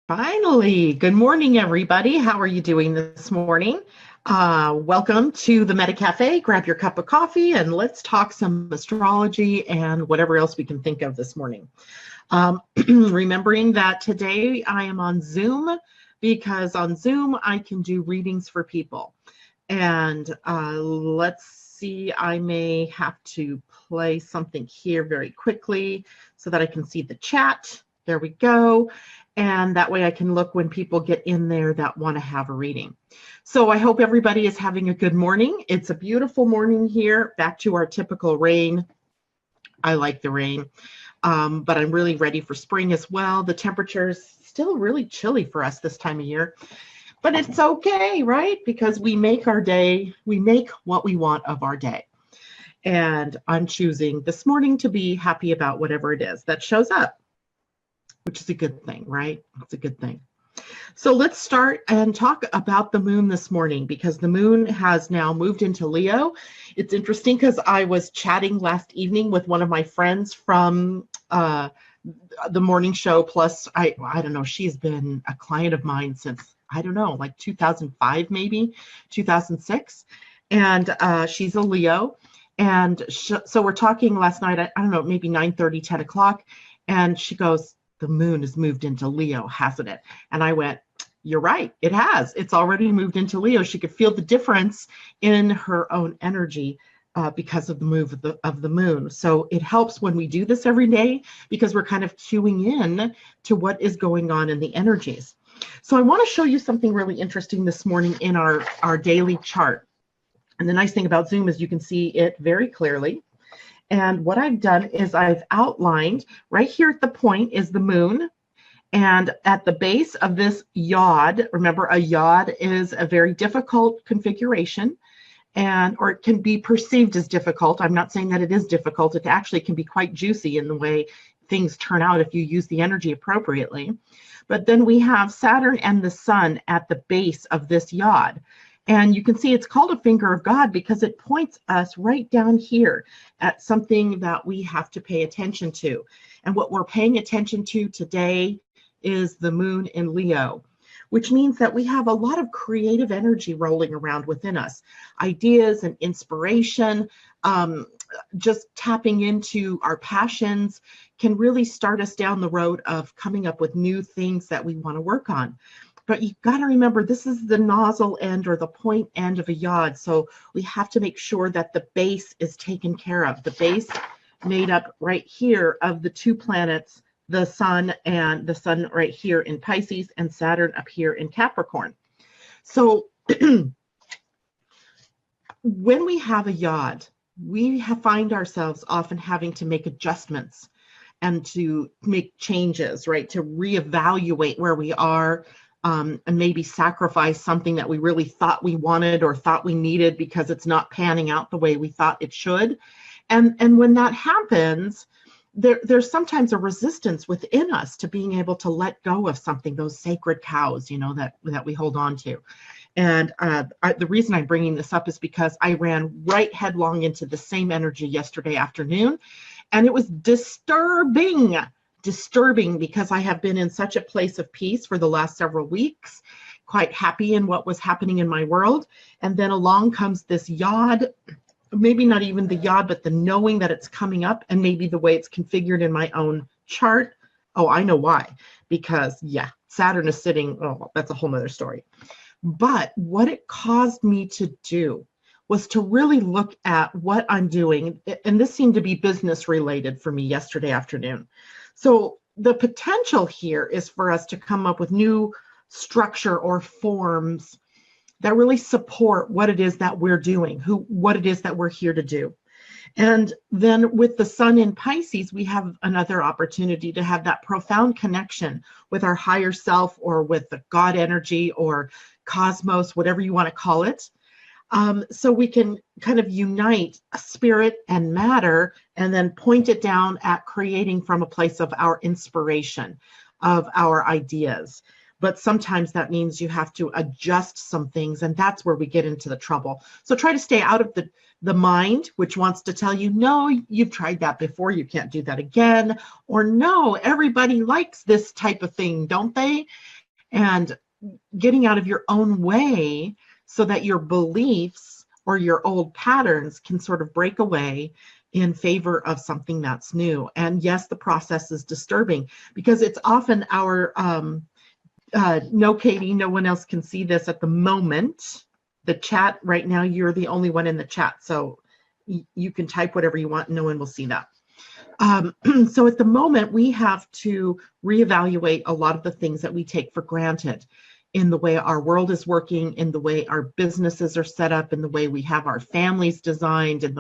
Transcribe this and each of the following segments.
Finally, good morning, everybody. How are you doing this morning? Welcome to the Meta Cafe. Grab your cup of coffee and let's talk some astrology and whatever else we can think of this morning. Remembering that today I am on Zoom because on Zoom I can do readings for people. And let's see, I may have to play something here very quickly so that I can see the chat. There we go. And that way I can look when people get in there that want to have a reading. So I hope everybody is having a good morning. It's a beautiful morning here, back to our typical rain. I like the rain, but I'm really ready for spring as well. The temperature is still really chilly for us this time of year, but it's okay, right? Because we make our day, we make what we want of our day. And I'm choosing this morning to be happy about whatever it is that shows up, which is a good thing, right? It's a good thing. So let's start and talk about the moon this morning because the moon has now moved into Leo. It's interesting because I was chatting last evening with one of my friends from the morning show. Plus, I don't know, she's been a client of mine since, I don't know, like 2005, maybe 2006. And she's a Leo. And so we're talking last night, I don't know, maybe 9:30, 10 o'clock. And she goes, the moon has moved into Leo, hasn't it? And I went, you're right, it has. It's already moved into Leo. She could feel the difference in her own energy because of the move of the moon. So it helps when we do this every day because we're kind of cueing in to what is going on in the energies. So I want to show you something really interesting this morning in our daily chart. And the nice thing about Zoom is you can see it very clearly. And what I've done is I've outlined right here at the point is the moon. And at the base of this yod, remember a yod is a very difficult configuration or it can be perceived as difficult. I'm not saying that it is difficult. It actually can be quite juicy in the way things turn out if you use the energy appropriately. But then we have Saturn and the sun at the base of this yod. And you can see it's called a finger of God because it points us right down here at something that we have to pay attention to. And what we're paying attention to today is the moon in Leo, which means that we have a lot of creative energy rolling around within us. Ideas and inspiration, just tapping into our passions can really start us down the road of coming up with new things that we want to work on. But you've got to remember, this is the nozzle end or the point end of a yod. So we have to make sure that the base is taken care of. The base made up right here of the two planets, the sun right here in Pisces and Saturn up here in Capricorn. So when we have a yod, we find ourselves often having to make adjustments and to make changes, right? To reevaluate where we are. And maybe sacrifice something that we really thought we wanted or thought we needed because it's not panning out the way we thought it should. And when that happens, there's sometimes a resistance within us to being able to let go of something, those sacred cows, that we hold on to. And the reason I'm bringing this up is because I ran right headlong into the same energy yesterday afternoon, and it was disturbing because I have been in such a place of peace for the last several weeks, quite happy in what was happening in my world. And then along comes this yod, maybe not even the yod, but the knowing that it's coming up and maybe the way it's configured in my own chart. Oh, I know why. Because, Saturn is sitting, that's a whole nother story. But what it caused me to do was to really look at what I'm doing. And this seemed to be business related for me yesterday afternoon. So the potential here is for us to come up with new structure or forms that really support what it is that we're doing, what it is that we're here to do. And then with the sun in Pisces, we have another opportunity to have that profound connection with our higher self or with the God energy or cosmos, whatever you want to call it. So we can kind of unite spirit and matter and then point it down at creating from a place of our inspiration, of our ideas. but sometimes that means you have to adjust some things, and that's where we get into the trouble. So try to stay out of the mind, which wants to tell you, no, you've tried that before, you can't do that again, or no, everybody likes this type of thing, don't they? And getting out of your own way so that your beliefs or your old patterns can sort of break away in favor of something that's new. And yes, the process is disturbing because it's often our, no, Katie, no one else can see this at the moment. The chat right now, you're the only one in the chat. So you can type whatever you want. No one will see that. So at the moment, we have to reevaluate a lot of the things that we take for granted in the way our world is working, in the way our businesses are set up, in the way we have our families designed, and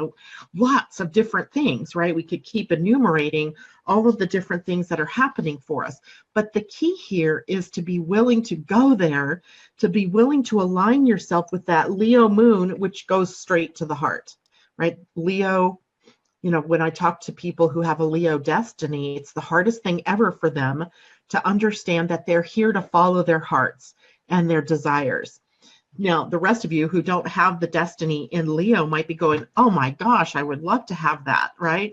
lots of different things, right? We could keep enumerating all of the different things that are happening for us. But the key here is to be willing to go there, to be willing to align yourself with that Leo moon, which goes straight to the heart, right? Leo, you know, when I talk to people who have a Leo destiny, it's the hardest thing ever for them to understand that they're here to follow their hearts and their desires. Now, the rest of you who don't have the destiny in Leo might be going, oh my gosh, I would love to have that, right?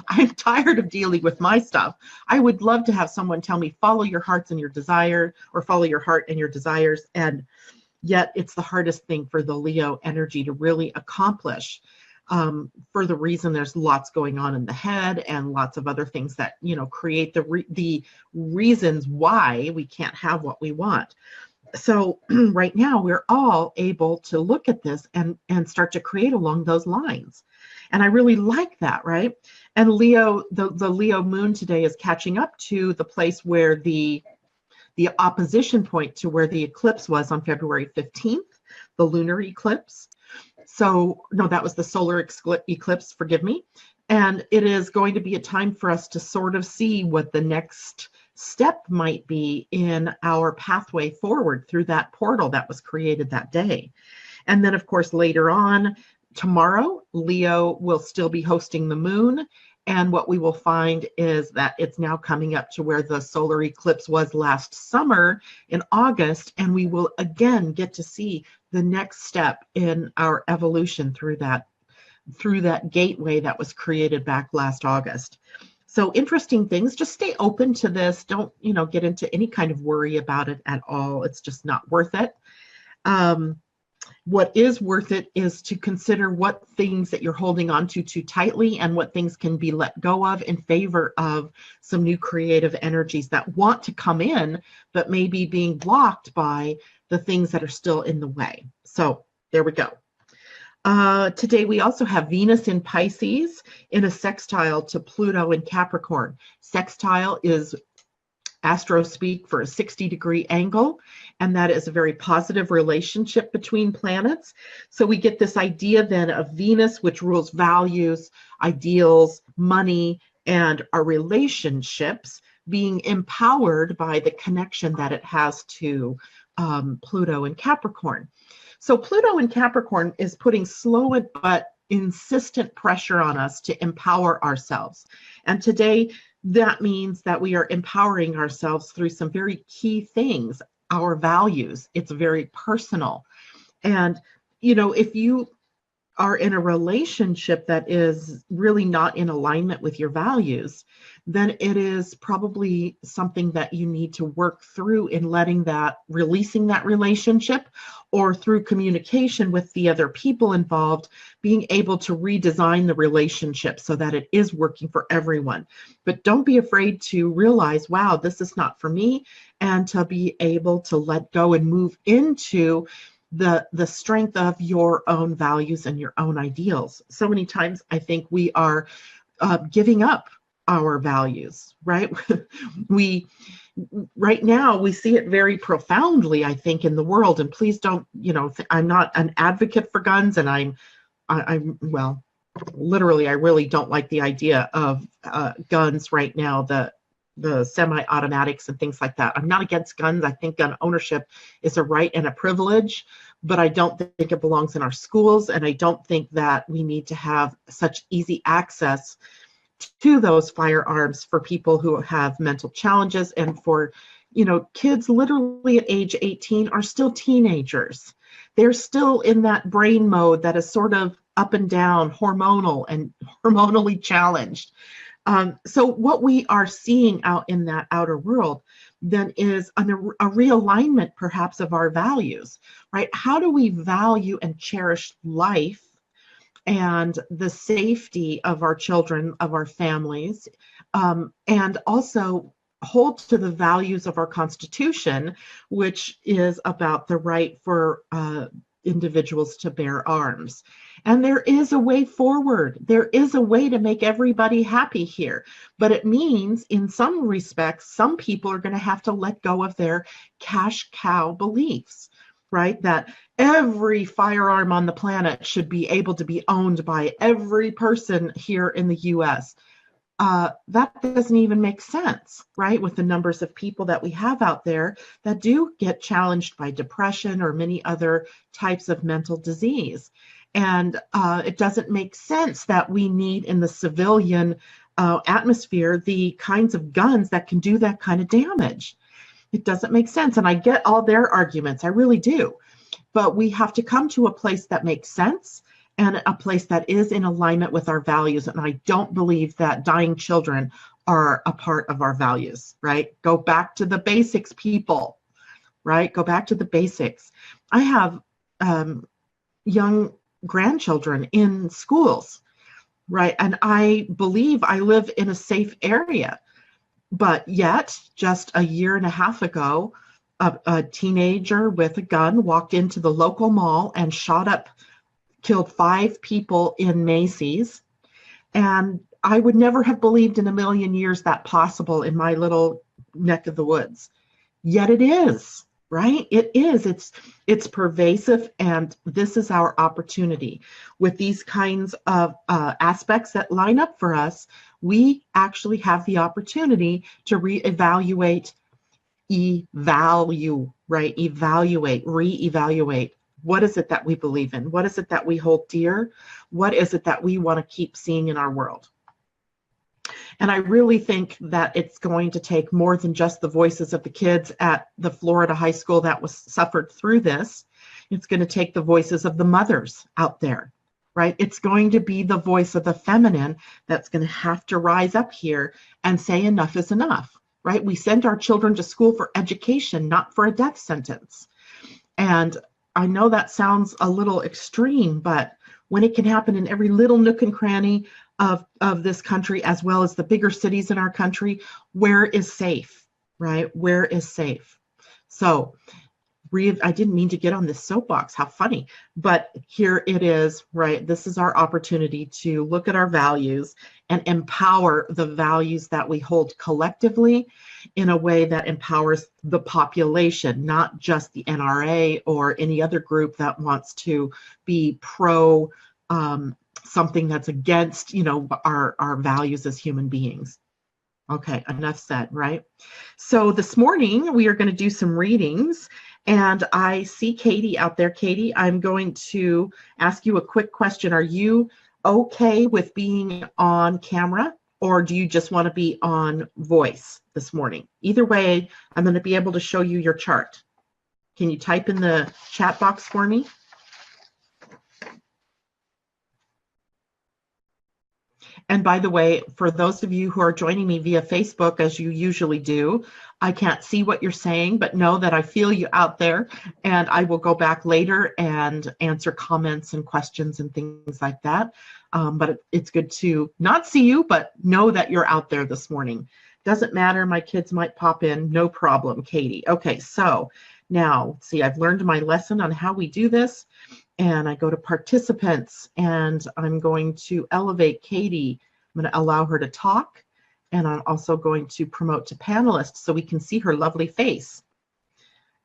I'm tired of dealing with my stuff. I would love to have someone tell me, follow your hearts and your desire, or follow your heart and your desires. And yet it's the hardest thing for the Leo energy to really accomplish. For the reason there's lots going on in the head and lots of other things that, you know, create the reasons why we can't have what we want. So right now we're all able to look at this and start to create along those lines. And I really like that, right? And Leo, the Leo moon today is catching up to the place where the opposition point to where the eclipse was on February 15th, the lunar eclipse. So, no, that was the solar eclipse, forgive me. And it is going to be a time for us to sort of see what the next step might be in our pathway forward through that portal that was created that day. And then, of course, later on, tomorrow, Leo will still be hosting the moon. And what we will find is that it's now coming up to where the solar eclipse was last summer in August. And we will again get to see the next step in our evolution through that gateway that was created back last August. So interesting things. Just stay open to this. Don't, you know, get into any kind of worry about it at all. It's just not worth it. What is worth it is to consider what things that you're holding on to too tightly and what things can be let go of in favor of some new creative energies that want to come in, but maybe being blocked by the things that are still in the way. So there we go. Today we also have Venus in Pisces in a sextile to Pluto in Capricorn. Sextile is astro speak for a 60-degree angle, and that is a very positive relationship between planets. So we get this idea then of Venus, which rules values, ideals, money, and our relationships, being empowered by the connection that it has to Pluto and Capricorn. So Pluto in Capricorn is putting slow but insistent pressure on us to empower ourselves. And today, that means that we are empowering ourselves through some very key things, our values. It's very personal. And, you know, if you are in a relationship that is really not in alignment with your values, then it is probably something that you need to work through in releasing that relationship, or through communication with the other people involved, being able to redesign the relationship so that it is working for everyone. But don't be afraid to realize, wow, this is not for me, and to be able to let go and move into the strength of your own values and your own ideals. So many times I think we are giving up our values, right? Right now we see it very profoundly, I think, in the world. And please don't, you know, I'm not an advocate for guns, and I'm well, literally, I really don't like the idea of guns right now, the semi-automatics and things like that. I'm not against guns. I think gun ownership is a right and a privilege, but I don't think it belongs in our schools, and I don't think that we need to have such easy access to those firearms for people who have mental challenges, and for, kids literally at age 18 are still teenagers. They're still in that brain mode that is sort of up and down, hormonal and hormonally challenged. So what we are seeing out in that outer world then is a realignment perhaps of our values, right? How do we value and cherish life and the safety of our children, of our families, and also hold to the values of our Constitution, which is about the right for individuals to bear arms. And there is a way forward. There is a way to make everybody happy here. But it means, in some respects, some people are going to have to let go of their cash cow beliefs, right? That every firearm on the planet should be able to be owned by every person here in the US. That doesn't even make sense, right? With the numbers of people that we have out there that do get challenged by depression or many other types of mental disease. And it doesn't make sense that we need in the civilian atmosphere the kinds of guns that can do that kind of damage. It doesn't make sense. And I get all their arguments, I really do. But we have to come to a place that makes sense and a place that is in alignment with our values. And I don't believe that dying children are a part of our values, right? Go back to the basics, people, right? Go back to the basics. I have young grandchildren in schools, right? And I believe I live in a safe area. But yet, just a year and a half ago, a teenager with a gun walked into the local mall and killed 5 people in Macy's. And I would never have believed in a million years that possible in my little neck of the woods. Yet it is, right? It is. It's pervasive, and this is our opportunity. With these kinds of aspects that line up for us, we actually have the opportunity to reevaluate, reevaluate. What is it that we believe in? What is it that we hold dear? What is it that we want to keep seeing in our world? And I really think that it's going to take more than just the voices of the kids at the Florida high school that suffered through this. It's going to take the voices of the mothers out there, right? It's going to be the voice of the feminine that's going to have to rise up here and say enough is enough, right? We send our children to school for education, not for a death sentence. And I know that sounds a little extreme, but when it can happen in every little nook and cranny of this country, as well as the bigger cities in our country, where is safe, right? Where is safe? So I didn't mean to get on this soapbox, how funny, but here it is, right? This is our opportunity to look at our values and empower the values that we hold collectively in a way that empowers the population, not just the NRA or any other group that wants to be pro something that's against, our values as human beings. Okay, enough said, right? So this morning we are going to do some readings, and I see Katie out there. Katie, I'm going to ask you a quick question. Are you okay with being on camera, or do you just want to be on voice this morning? Either way, I'm going to be able to show you your chart. Can you type in the chat box for me? And by the way, for those of you who are joining me via Facebook, as you usually do, I can't see what you're saying, but know that I feel you out there, and I will go back later and answer comments and questions and things like that. But it's good to not see you, but know that you're out there this morning. Doesn't matter, my kids might pop in, no problem, Katie. Okay, so now, see, I've learned my lesson on how we do this. And I go to participants, and I'm going to elevate Katie. I'm going to allow her to talk, and I'm also going to promote to panelists so we can see her lovely face.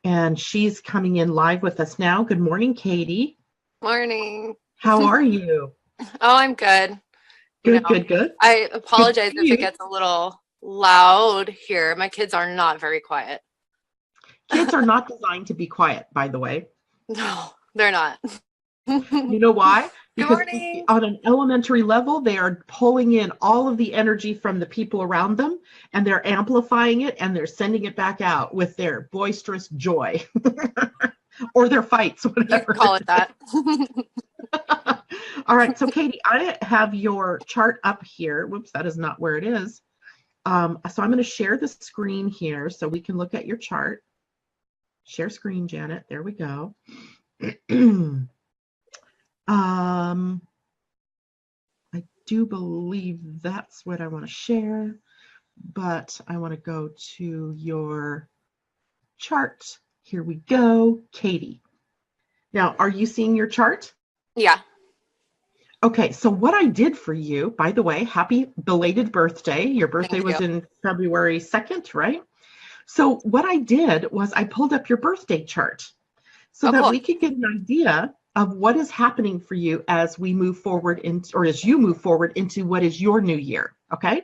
And she's coming in live with us now. Good morning, Katie. Morning. How are you? Oh, I'm good. Good. I apologize if it gets a little loud here. My kids are not very quiet. Kids are not designed to be quiet, by the way. No, they're not. You know why? Good because morning. on an elementary level, they are pulling in all of the energy from the people around them, and they're amplifying it, and they're sending it back out with their boisterous joy or their fights, You whatever. could call it that. All right, so Katie, I have your chart up here. Whoops, that is not where it is. So I'm going to share the screen here so we can look at your chart. Share screen, Janet. There we go. I do believe that's what I want to share, but I want to go to your chart. Here we go, Katie. Now, are you seeing your chart? Yeah. Okay, so what I did for you, by the way, happy belated birthday. Your birthday Thank was you. in February 2nd, right? So what I did was I pulled up your birthday chart so Oh, that cool. we could get an idea of what is happening for you as we move forward or as you move forward into what is your new year, okay?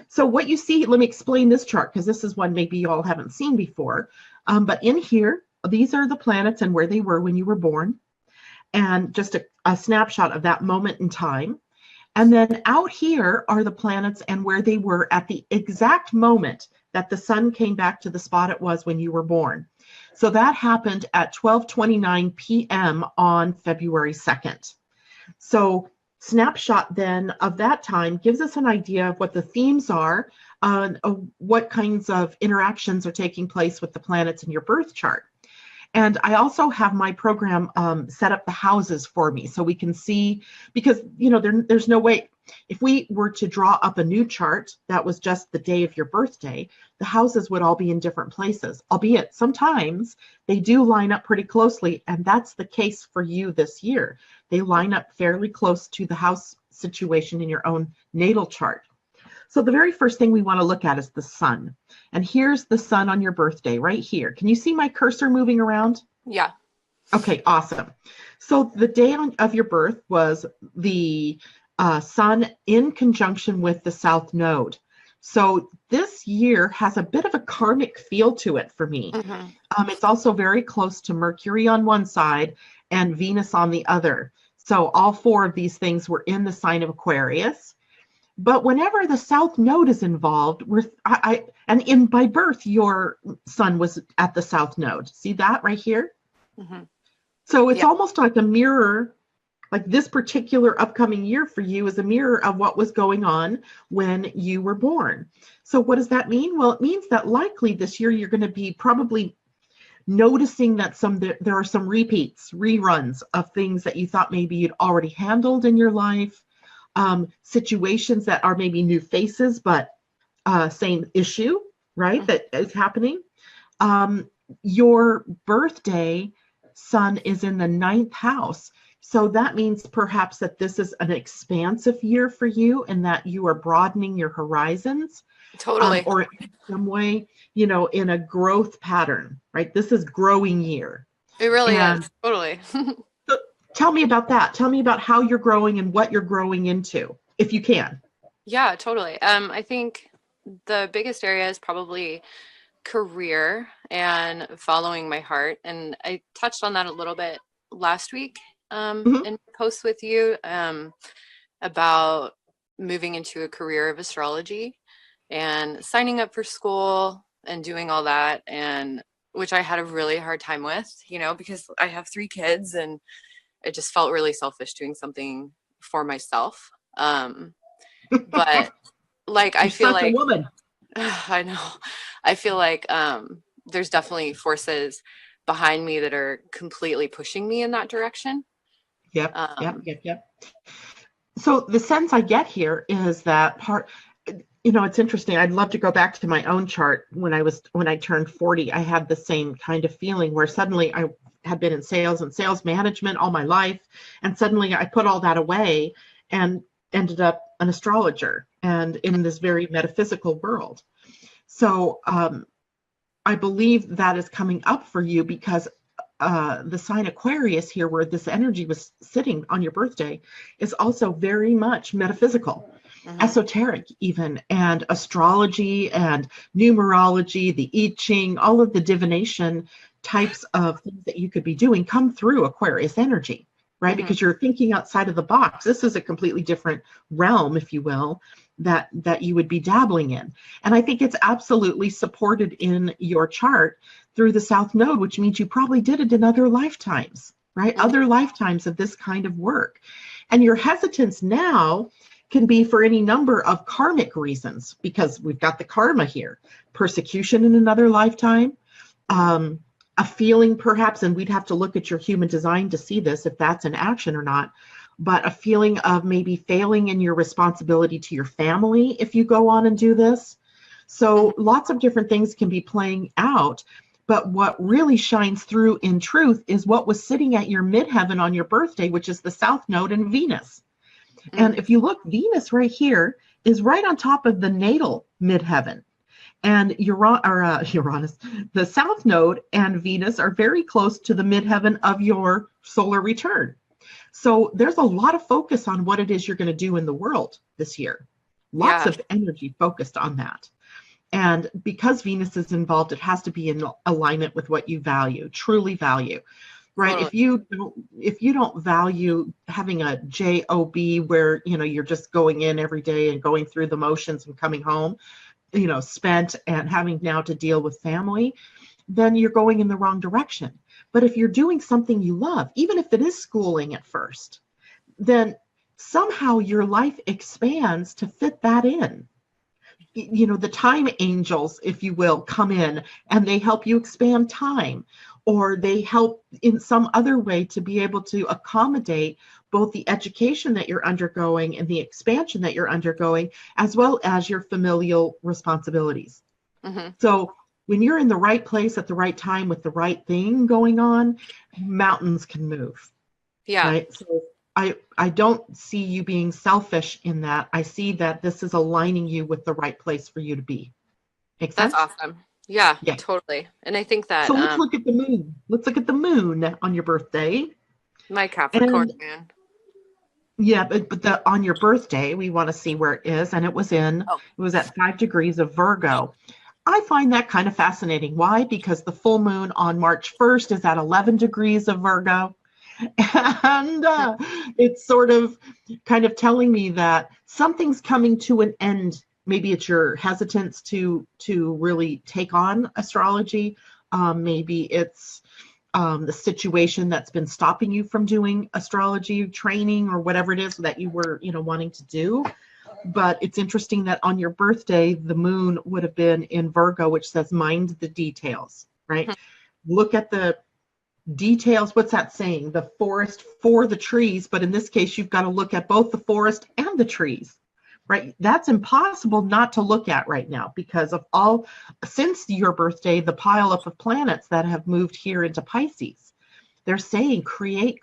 So what you see, let me explain this chart because this is one maybe you all haven't seen before. But in here, these are the planets and where they were when you were born, and just a snapshot of that moment in time. And then out here are the planets and where they were at the exact moment that the sun came back to the spot it was when you were born. So that happened at 12:29 p.m. on February 2nd. So snapshot then of that time gives us an idea of what the themes are, what kinds of interactions are taking place with the planets in your birth chart. And I also have my program set up the houses for me so we can see, because there's no way, if we were to draw up a new chart that was just the day of your birthday, the houses would all be in different places, albeit sometimes they do line up pretty closely, and that's the case for you this year. They line up fairly close to the house situation in your own natal chart. So the very first thing we want to look at is the sun. And here's the sun on your birthday right here. Can you see my cursor moving around? Yeah. Okay, awesome. So the day of your birth was the sun in conjunction with the south node. So this year has a bit of a karmic feel to it for me. Mm-hmm. It's also very close to Mercury on one side and Venus on the other. So all four of these things were in the sign of Aquarius. But whenever the south node is involved, by birth, your sun was at the south node. See that right here? Mm-hmm. So it's Yeah. almost like a mirror, like this particular upcoming year for you is a mirror of what was going on when you were born. So what does that mean? Well, it means that likely this year you're going to be probably noticing that there are some reruns of things that you thought maybe you'd already handled in your life. Situations that are maybe new faces, but same issue, right? Mm-hmm. That is happening. Your birthday sun is in the 9th house. So that means perhaps that this is an expansive year for you and that you are broadening your horizons. Totally. Or in some way, in a growth pattern, right? This is growing year. It really And is. Totally. tell me about that. Tell me about how you're growing and what you're growing into, if you can. Yeah, totally. I think the biggest area is probably career and following my heart. And I touched on that a little bit last week Mhm. in posts with you about moving into a career of astrology and signing up for school and doing all that, and which I had a really hard time with, because I have 3 kids and it just felt really selfish doing something for myself. But like, I You're feel such a like, woman. I know, I feel like there's definitely forces behind me that are completely pushing me in that direction. Yep, yep, Um, yep, yep. So the sense I get here is that it's interesting. I'd love to go back to my own chart when I turned 40. I had the same kind of feeling where suddenly I had been in sales and sales management all my life, and suddenly I put all that away and ended up an astrologer and in this very metaphysical world. So I believe that is coming up for you because the sign Aquarius here, where this energy was sitting on your birthday, is also very much metaphysical, esoteric even, and astrology and numerology, the I Ching, all of the divination types of things that you could be doing come through Aquarius energy. right? Mm-hmm. Because you're thinking outside of the box. This is a completely different realm, if you will, that you would be dabbling in. And I think it's absolutely supported in your chart through the South Node, which means you probably did it in other lifetimes, right? Mm-hmm. Other lifetimes of this kind of work. And your hesitance now can be for any number of karmic reasons, because we've got the karma here, persecution in another lifetime, a feeling perhaps, and we'd have to look at your human design to see this, if that's an action or not, but a feeling of maybe failing in your responsibility to your family if you go on and do this. So lots of different things can be playing out. But what really shines through in truth is what was sitting at your midheaven on your birthday, which is the South Node and Venus. Mm-hmm. And if you look, Venus right here is right on top of the natal midheaven. And Uranus, the South Node and Venus are very close to the midheaven of your solar return. So there's a lot of focus on what it is you're going to do in the world this year. Lots of energy focused on that. And because Venus is involved, it has to be in alignment with what you value, truly value, right? Totally. If you don't value having a job where, you're just going in every day and going through the motions and coming home, spent and having now to deal with family, then you're going in the wrong direction. But if you're doing something you love, even if it is schooling at first, then somehow your life expands to fit that in. The time angels, if you will, come in and they help you expand time, or they help in some other way to be able to accommodate both the education that you're undergoing and the expansion that you're undergoing, as well as your familial responsibilities. Mm-hmm. So when you're in the right place at the right time with the right thing going on, mountains can move. Yeah. Right. So I don't see you being selfish in that. I see that this is aligning you with the right place for you to be. Make sense? That's awesome. Yeah, Yeah. totally. And I think that So let's look at the moon. Let's look at the moon on your birthday. my Capricorn moon. Yeah, but on your birthday, we want to see where it is. And it was at 5 degrees of Virgo. I find that kind of fascinating. Why? Because the full moon on March 1st is at 11 degrees of Virgo. And it's sort of kind of telling me that something's coming to an end. Maybe it's your hesitance to really take on astrology. Maybe it's the situation that's been stopping you from doing astrology training or whatever it is that you were, wanting to do. But it's interesting that on your birthday, the moon would have been in Virgo, which says mind the details, right? Look at the details. What's that saying? The forest for the trees. But in this case, you've got to look at both the forest and the trees, right? That's impossible not to look at right now because of since your birthday, the pileup of planets that have moved here into Pisces. They're saying create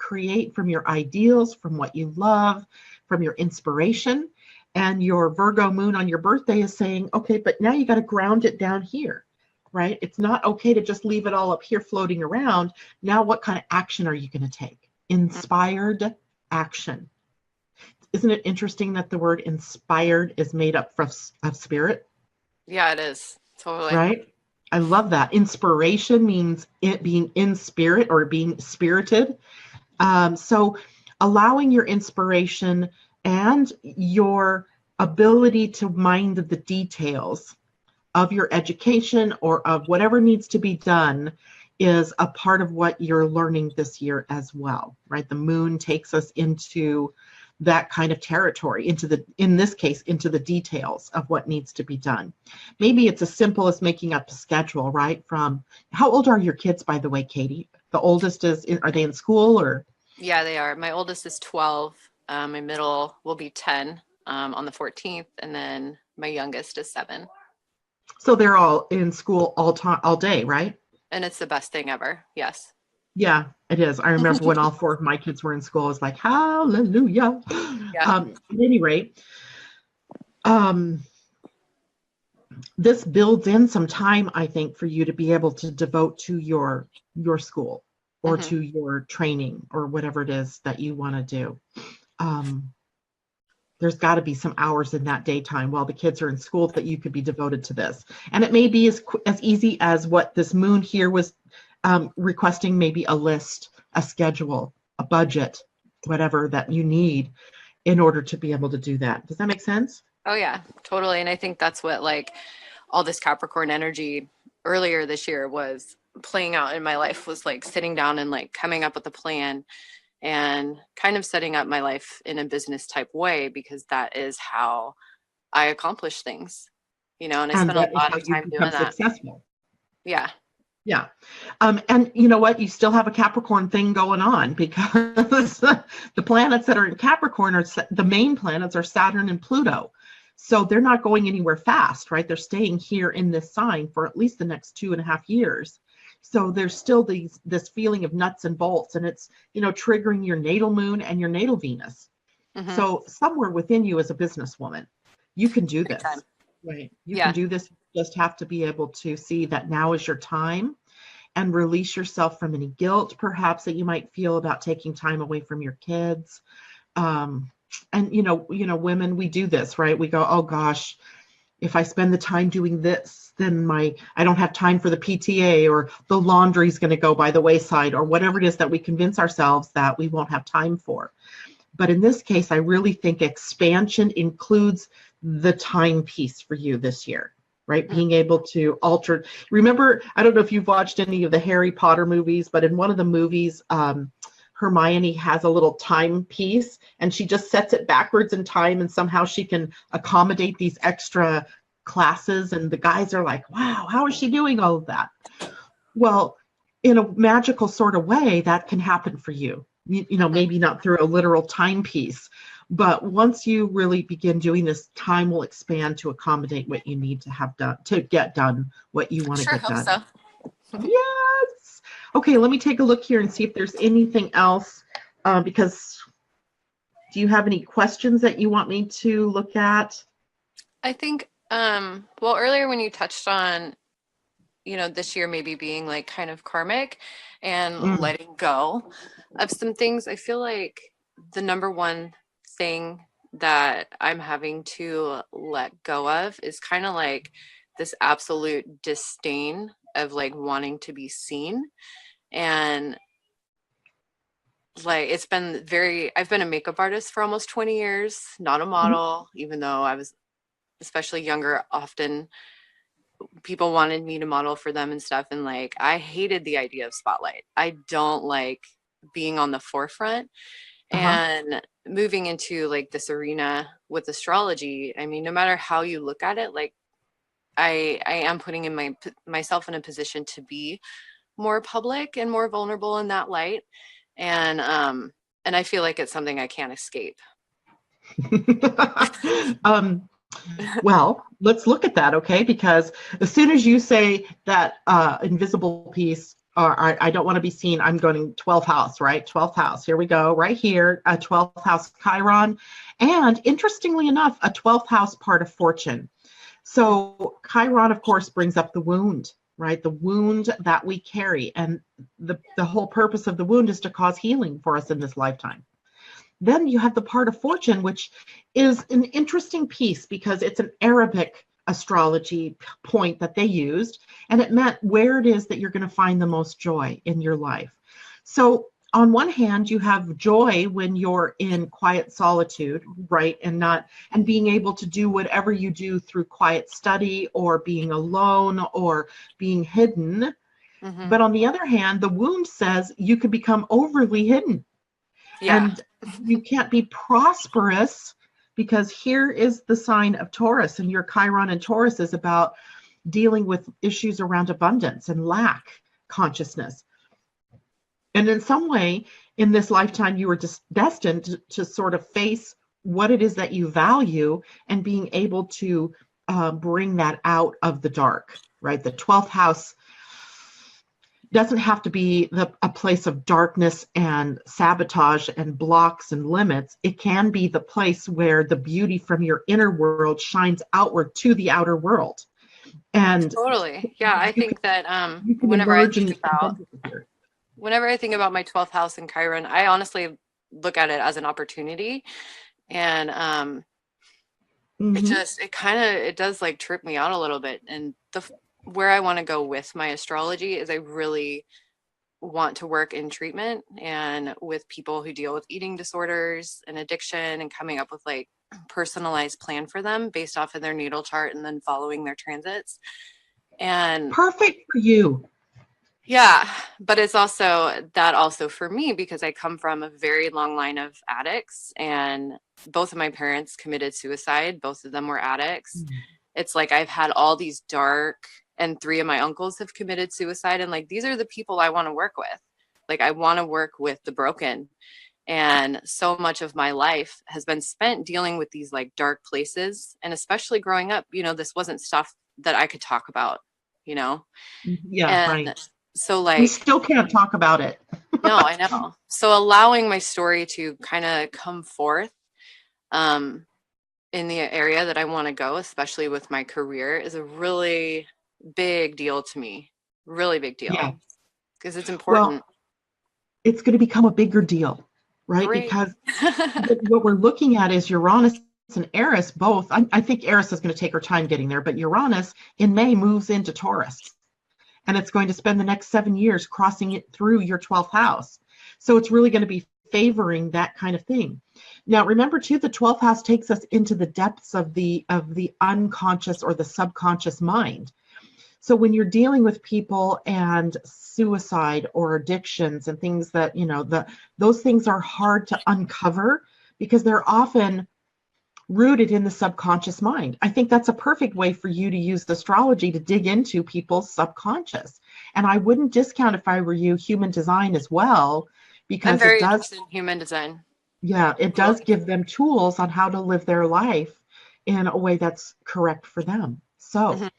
from your ideals, from what you love, from your inspiration. And your Virgo moon on your birthday is saying, okay, but now you got to ground it down here. Right? It's not okay to just leave it all up here floating around. Now, what kind of action are you going to take? Inspired action. Isn't it interesting that the word inspired is made up of spirit? Yeah, it is. Totally. Right? I love that. Inspiration means it being in spirit or being spirited. So allowing your inspiration and your ability to mind the details of your education or of whatever needs to be done is a part of what you're learning this year as well, right? The moon takes us into that kind of territory, in this case, into the details of what needs to be done. Maybe it's as simple as making up a schedule, right? How old are your kids, by the way, Katie? The oldest are they in school or? Yeah, they are. My oldest is 12. My middle will be 10 on the 14th. And then my youngest is 7. So they're all in school all day, right? And it's the best thing ever. Yes. Yeah, it is. I remember when all 4 of my kids were in school, I was like, hallelujah. Yeah. At any rate, this builds in some time, I think, for you to be able to devote to your school or to your training or whatever it is that you want to do. There's got to be some hours in that daytime while the kids are in school that you could be devoted to this. And it may be as easy as what this moon here was requesting, maybe a list, a schedule, a budget, whatever that you need in order to be able to do that. Does that make sense? Oh yeah, totally. And I think that's what like all this Capricorn energy earlier this year was playing out in my life, was like sitting down and like coming up with a plan and kind of setting up my life in a business type way, because that is how I accomplish things, you know, and I And spent a that is lot how of you time doing become that. successful. Yeah. Yeah. And you know what? You still have a Capricorn thing going on, because the planets that are in Capricorn are the main planets are Saturn and Pluto. So they're not going anywhere fast, right? They're staying here in this sign for at least the next 2.5 years. So there's still this feeling of nuts and bolts, and it's, triggering your natal moon and your natal Venus. Mm-hmm. So somewhere within you as a businesswoman, you can do Big time. this, right? You can Yeah. do this. You just have to be able to see that now is your time and release yourself from any guilt, perhaps, that you might feel about taking time away from your kids. And women, we do this, right? We go, oh gosh, if I spend the time doing this, then I don't have time for the PTA, or the laundry's going to go by the wayside, or whatever it is that we convince ourselves that we won't have time for. But in this case, I really think expansion includes the time piece for you this year, right? Being able to alter. Remember, I don't know if you've watched any of the Harry Potter movies, but in one of the movies, Hermione has a little timepiece, and she just sets it backwards in time, and somehow she can accommodate these extra classes. And the guys are like, wow, how is she doing all of that? Well, in a magical sort of way, that can happen for you. Maybe not through a literal timepiece, but once you really begin doing this, time will expand to accommodate what you need to have done, to get done what you want to Sure get hope done. so. Yes. Okay, let me take a look here and see if there's anything else, because do you have any questions that you want me to look at? I think, well, earlier when you touched on, this year maybe being like kind of karmic and letting go of some things, I feel like the number one thing that I'm having to let go of is kind of like this absolute disdain of like wanting to be seen. And like I've been a makeup artist for almost 20 years, not a model, even though I was, especially younger, often people wanted me to model for them and stuff. And like, I hated the idea of spotlight. I don't like being on the forefront. And moving into like this arena with astrology, I mean, no matter how you look at it, like I am putting in myself in a position to be more public and more vulnerable in that light. And I feel like it's something I can't escape. Well, let's look at that, okay? Because as soon as you say that invisible piece, or I don't want to be seen, I'm going 12th house, right? 12th house. Here we go, right here, a 12th house Chiron. And interestingly enough, a 12th house part of fortune. So Chiron, of course, brings up the wound, right? The wound that we carry. And the whole purpose of the wound is to cause healing for us in this lifetime. Then you have the part of fortune, which is an interesting piece because it's an Arabic astrology point that they used, and it meant where it is that you're going to find the most joy in your life. So on one hand, you have joy when you're in quiet solitude, right? And being able to do whatever you do through quiet study or being alone or being hidden. But on the other hand, the wound says you can become overly hidden. Yeah. And you can't be prosperous, because here is the sign of Taurus, and your Chiron in Taurus is about dealing with issues around abundance and lack consciousness. And in some way, in this lifetime, you were just destined to sort of face what it is that you value and being able to bring that out of the dark, right? The 12th house doesn't have to be a place of darkness and sabotage and blocks and limits. It can be the place where the beauty from your inner world shines outward to the outer world. And totally. Yeah, I think that you can whenever I emerge think about my 12th house in Chiron, I honestly look at it as an opportunity. And it does like trip me out a little bit. And where I want to go with my astrology is I really want to work in treatment and with people who deal with eating disorders and addiction, and coming up with like personalized plan for them based off of their natal chart and then following their transits. And Perfect for you. yeah, but it's also that also for me, because I come from a very long line of addicts, and both of my parents committed suicide. Both of them were addicts. It's like I've had all these dark, and 3 of my uncles have committed suicide. And like, these are the people I want to work with. Like, I want to work with the broken. And so much of my life has been spent dealing with these like dark places. And especially growing up, this wasn't stuff that I could talk about, you know? Yeah, And right. so We like, still can't talk about it. no, I know. So allowing my story to kind of come forth in the area that I want to go, especially with my career, is a really big deal to me. Really big Yeah. deal, because it's Well, important. it's going to become a bigger deal, right? Great. Because what we're looking at is Uranus and Eris both. I think Eris is going to take her time getting there, but Uranus in May moves into Taurus. And it's going to spend the next 7 years crossing it through your 12th house. So it's really going to be favoring that kind of thing. Now, remember too, the 12th house takes us into the depths of the unconscious or the subconscious mind. So when you're dealing with people and suicide or addictions and things that, those things are hard to uncover because they're often rooted in the subconscious mind. I think that's a perfect way for you to use astrology to dig into people's subconscious. And I wouldn't discount, if I were you, human design as well, I'm because it very does, interested in human design. yeah, it does give them tools on how to live their life in a way that's correct for them. So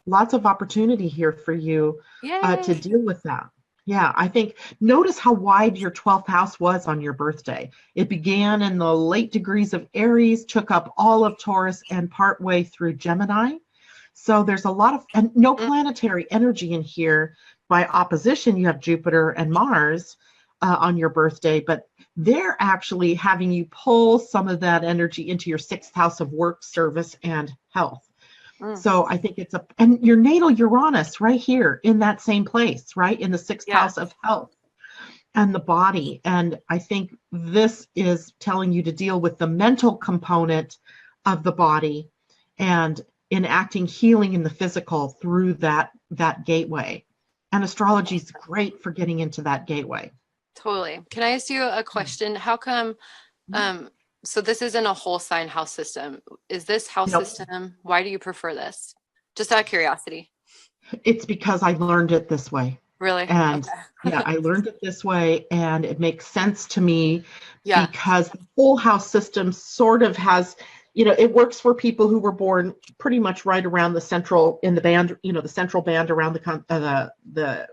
lots of opportunity here for you to Yay. deal with that. Yeah, I think notice how wide your 12th house was on your birthday. It began in the late degrees of Aries, took up all of Taurus and partway through Gemini. So there's a lot of, and no planetary energy in here. By opposition, you have Jupiter and Mars on your birthday, but they're actually having you pull some of that energy into your 6th house of work, service, and health. So I think and your natal Uranus right here in that same place, right? In the 6th house of health and the body. And I think this is telling you to deal with the mental component of the body and enacting healing in the physical through that gateway. And astrology is great for getting into that gateway. Totally. Can I ask you a question? How come, so this isn't a whole sign house system. Is this house Nope. system, why do you prefer this? Just out of curiosity. It's because I learned it this way. Really? And Okay. yeah, I learned it this way, and it makes sense to me Yeah. because the whole house system sort of has, it works for people who were born pretty much right around the central in the band, the central band around the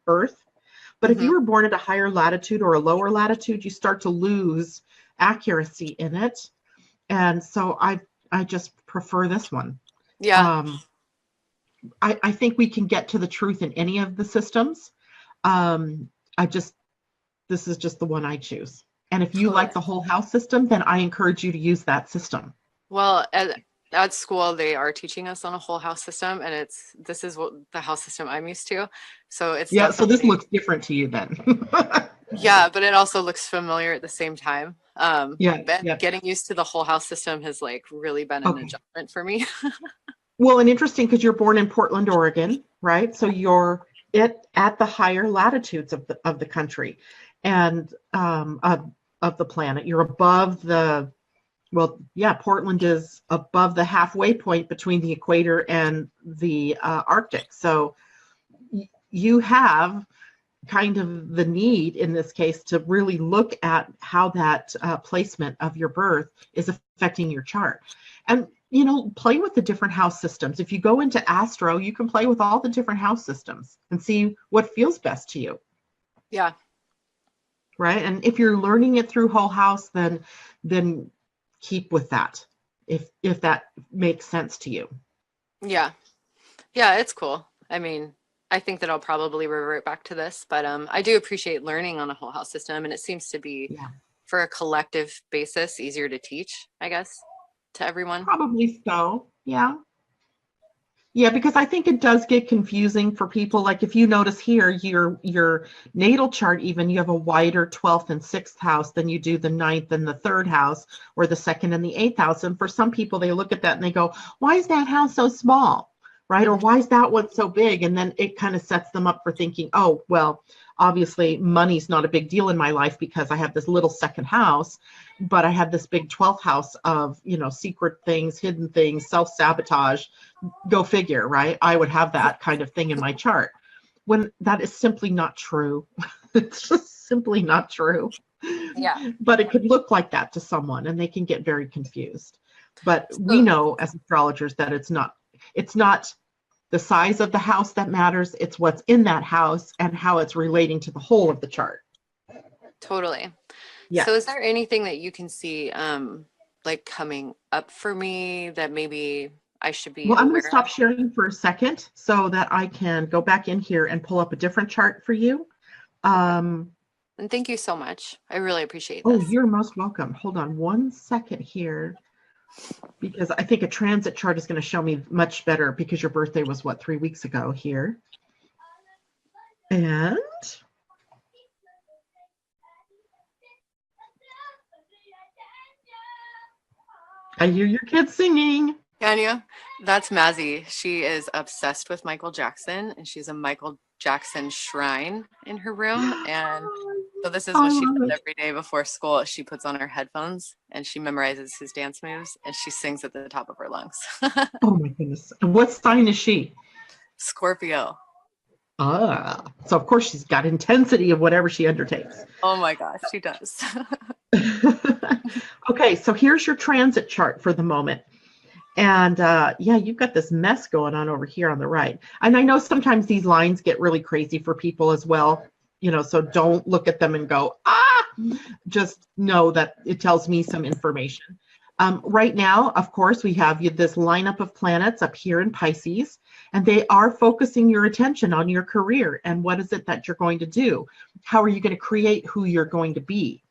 Earth. But if you were born at a higher latitude or a lower latitude, you start to lose accuracy in it. And so I just prefer this one. Yeah. I think we can get to the truth in any of the systems. This is just the one I choose. And if you like the whole house system, then I encourage you to use that system. Well, at school, they are teaching us on a whole house system, and this is what the house system I'm used to. So it's Yeah, so this definitely, looks different to you then. yeah, but it also looks familiar at the same time. Yeah. Getting used to the whole house system has like really been an adjustment for me. Well, and interesting because you're born in Portland, Oregon, right? So you're at the higher latitudes of the country and of the planet. You're above Portland is above the halfway point between the equator and the Arctic. So you have kind of the need in this case to really look at how that placement of your birth is affecting your chart. And play with the different house systems. If you go into Astro, you can play with all the different house systems and see what feels best to you. Yeah. Right. And if you're learning it through whole house, then keep with that. If that makes sense to you. Yeah. Yeah, it's cool. I mean, I think that I'll probably revert back to this, but I do appreciate learning on a whole house system, and it seems to be for a collective basis easier to teach, I guess, to everyone. Probably so. Yeah. Yeah, because I think it does get confusing for people. Like if you notice here, your natal chart, even you have a wider 12th and 6th house than you do the ninth and the 3rd house, or the 2nd and the 8th house. And for some people, they look at that and they go, why is that house so small? Right? Or why is that one so big? And then it kind of sets them up for thinking, oh, well, obviously money's not a big deal in my life because I have this little 2nd house, but I have this big 12th house of, secret things, hidden things, self-sabotage. Go figure, right? I would have that kind of thing in my chart, when that is simply not true. It's just simply not true. Yeah. But it could look like that to someone and they can get very confused. But we So, know as astrologers that it's not the size of the house that matters, it's what's in that house and how it's relating to the whole of the chart. totally. Yeah. So is there anything that you can see like coming up for me that maybe I should be Well, I'm going to aware stop of? sharing for a second so that I can go back in here and pull up a different chart for you. Okay. And thank you so much. I really appreciate Oh, this. you're most welcome. Hold on one second here, because I think a transit chart is going to show me much better, because your birthday was what, 3 weeks ago here. And I hear your kids singing. Anya, that's Mazzy. She is obsessed with Michael Jackson, and she's a Michael Jackson shrine in her room. And so this is I what she love does it. every day before school. She puts on her headphones and she memorizes his dance moves and she sings at the top of her lungs. Oh my goodness. And what sign is she? Scorpio. So of course she's got intensity of whatever she undertakes. Oh my gosh, she does. Okay, so here's your transit chart for the moment. And yeah, you've got this mess going on over here on the right. And I know sometimes these lines get really crazy for people as well, so don't look at them and go, just know that it tells me some information. Right now, of course, we have this lineup of planets up here in Pisces, and they are focusing your attention on your career and what is it that you're going to do? How are you going to create who you're going to be?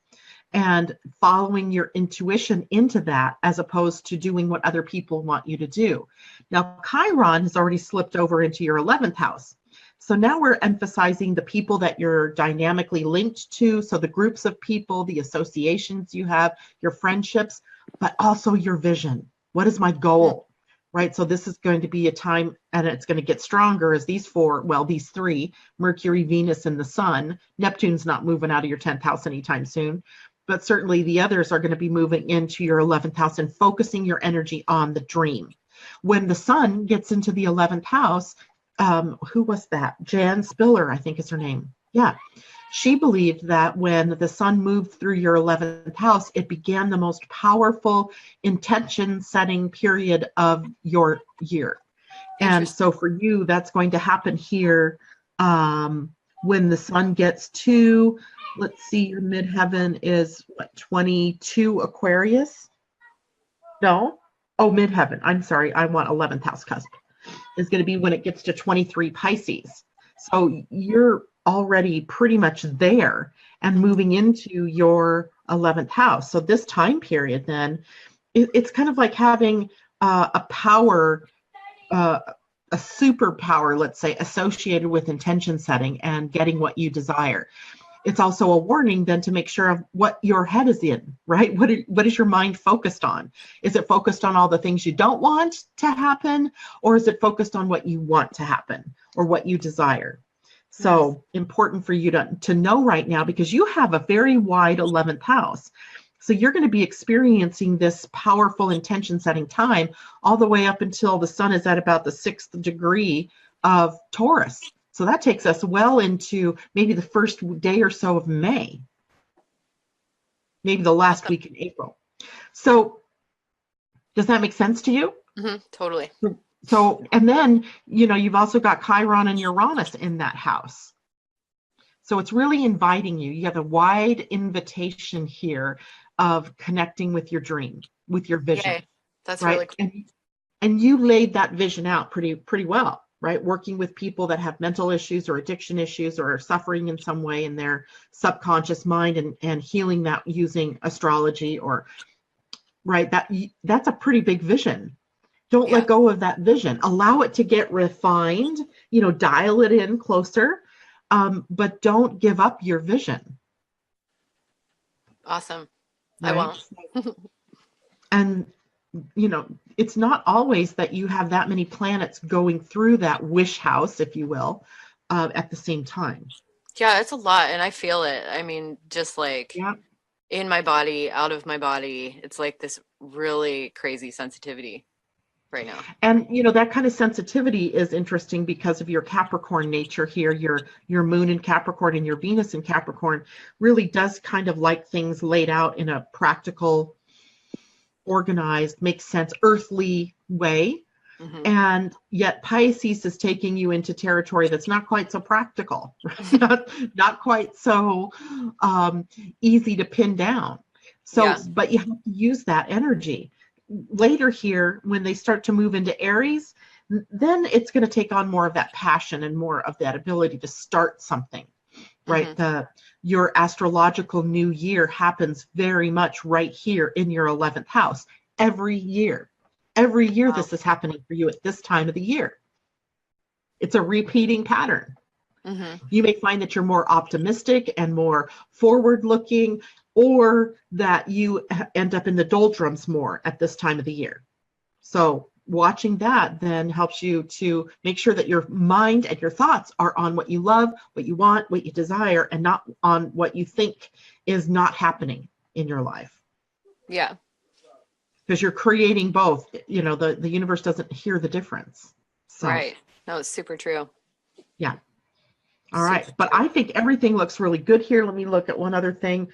And following your intuition into that, as opposed to doing what other people want you to do. Now, Chiron has already slipped over into your 11th house. So now we're emphasizing the people that you're dynamically linked to. So the groups of people, the associations you have, your friendships, but also your vision. What is my goal? Right? So this is going to be a time, and it's going to get stronger as these three, Mercury, Venus, and the Sun. Neptune's not moving out of your 10th house anytime soon. But certainly the others are going to be moving into your 11th house and focusing your energy on the dream. When the Sun gets into the 11th house, who was that? Jan Spiller, I think is her name. Yeah. She believed that when the Sun moved through your 11th house, it began the most powerful intention setting period of your year. And so for you, that's going to happen here when the Sun gets to, let's see, your midheaven is what, 22 Aquarius? No? Oh, midheaven. I'm sorry. I want 11th house cusp. Is going to be when it gets to 23 Pisces. So you're already pretty much there and moving into your 11th house. So this time period, then, it's kind of like having a power, a superpower, let's say, associated with intention setting and getting what you desire. It's also a warning then to make sure of what your head is in, right? What is your mind focused on? Is it focused on all the things you don't want to happen, or is it focused on what you want to happen or what you desire? So important for you to know right now, because you have a very wide 11th house. So you're going to be experiencing this powerful intention setting time all the way up until the Sun is at about the 6th degree of Taurus. So that takes us well into maybe the first day or so of May, maybe the last week in April. So does that make sense to you? Totally. So, and then, you've also got Chiron and Uranus in that house. So it's really inviting you. You have a wide invitation here of connecting with your dream, with your vision. Yay. That's right? really cool. And you laid that vision out pretty well. Right? Working with people that have mental issues or addiction issues or are suffering in some way in their subconscious mind, and healing that using astrology, or right. That's a pretty big vision. Don't Yeah. let go of that vision. Allow it to get refined, dial it in closer, but don't give up your vision. Awesome. I Right. won't. And, it's not always that you have that many planets going through that wish house, if you will, at the same time. Yeah, it's a lot, and I feel it. I mean, just like Yeah. in my body, out of my body. It's like this really crazy sensitivity right now. And that kind of sensitivity is interesting because of your Capricorn nature here. Your moon in Capricorn and your Venus in Capricorn really does kind of like things laid out in a practical, organized, makes sense, earthly way. Hmm. And yet Pisces is taking you into territory that's not quite so practical, right? not quite so easy to pin down. So, Yeah. but you have to use that energy. Later here, when they start to move into Aries, then it's going to take on more of that passion and more of that ability to start something, right? Hmm. Your astrological new year happens very much right here in your 11th house every year. Every year Wow. this is happening for you at this time of the year. It's a repeating pattern. Hmm. You may find that you're more optimistic and more forward looking, or that you end up in the doldrums more at this time of the year. So watching that then helps you to make sure that your mind and your thoughts are on what you love, what you want, what you desire, and not on what you think is not happening in your life. Yeah. Because you're creating both. The universe doesn't hear the difference. So Right. No, it's super true. yeah. All right. Super But true. I think everything looks really good here. Let me look at one other thing.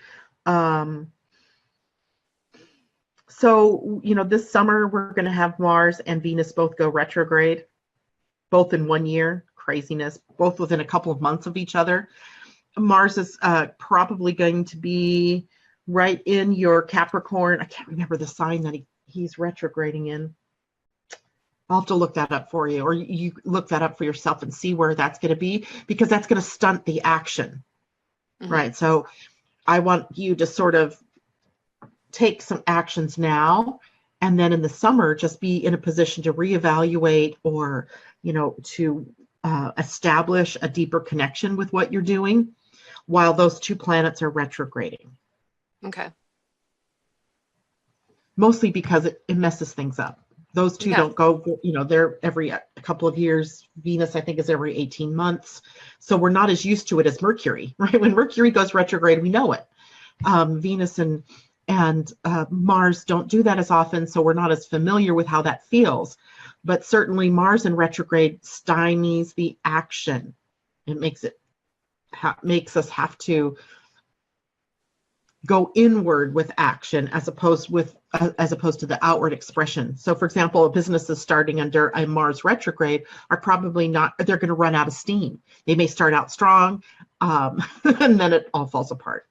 So, this summer we're going to have Mars and Venus both go retrograde, both in 1 year. Craziness, both within a couple of months of each other. Mars is probably going to be right in your Capricorn. I can't remember the sign that he's retrograding in. I'll have to look that up for you, or you look that up for yourself and see where that's going to be, because that's going to stunt the action, Hmm. right? So I want you to sort of take some actions now, and then in the summer just be in a position to reevaluate, or to establish a deeper connection with what you're doing while those two planets are retrograding, Okay. mostly because it messes things up. Those two Yeah. don't go, they're every couple of years. Venus, I think, is every 18 months. So we're not as used to it as Mercury, right? When Mercury goes retrograde, we know it. Venus and Mars don't do that as often, so we're not as familiar with how that feels. But certainly Mars in retrograde stymies the action. It makes us have to go inward with action as opposed to the outward expression. So for example, businesses starting under a Mars retrograde are probably not, they're going to run out of steam. They may start out strong, and then it all falls apart.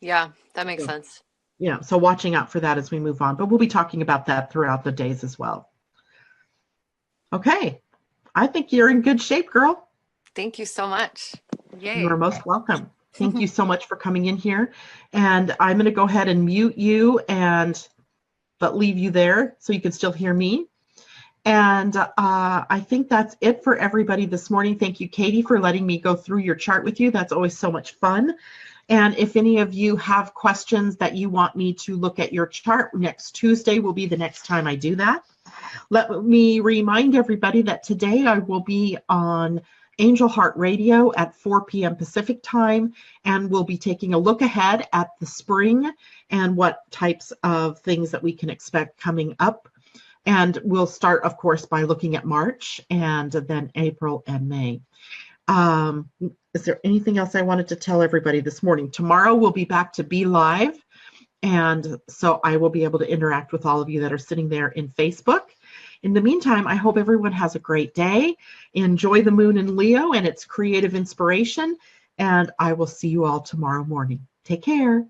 Yeah, that makes So, sense. so watching out for that as we move on, but we'll be talking about that throughout the days as well. Okay, I think you're in good shape, girl. Thank you so much. You are Yay. most welcome. Thank you so much for coming in here. And I'm going to go ahead and mute you but leave you there so you can still hear me. And I think that's it for everybody this morning. Thank you, Katie, for letting me go through your chart with you. That's always so much fun. And if any of you have questions that you want me to look at your chart, next Tuesday will be the next time I do that. Let me remind everybody that today I will be on Angel Heart Radio at 4 p.m. Pacific time, and we'll be taking a look ahead at the spring and what types of things that we can expect coming up. And we'll start, of course, by looking at March and then April and May. Is there anything else I wanted to tell everybody this morning? Tomorrow we'll be back to be live. And so I will be able to interact with all of you that are sitting there in Facebook. In the meantime, I hope everyone has a great day. Enjoy the moon in Leo and its creative inspiration. And I will see you all tomorrow morning. Take care.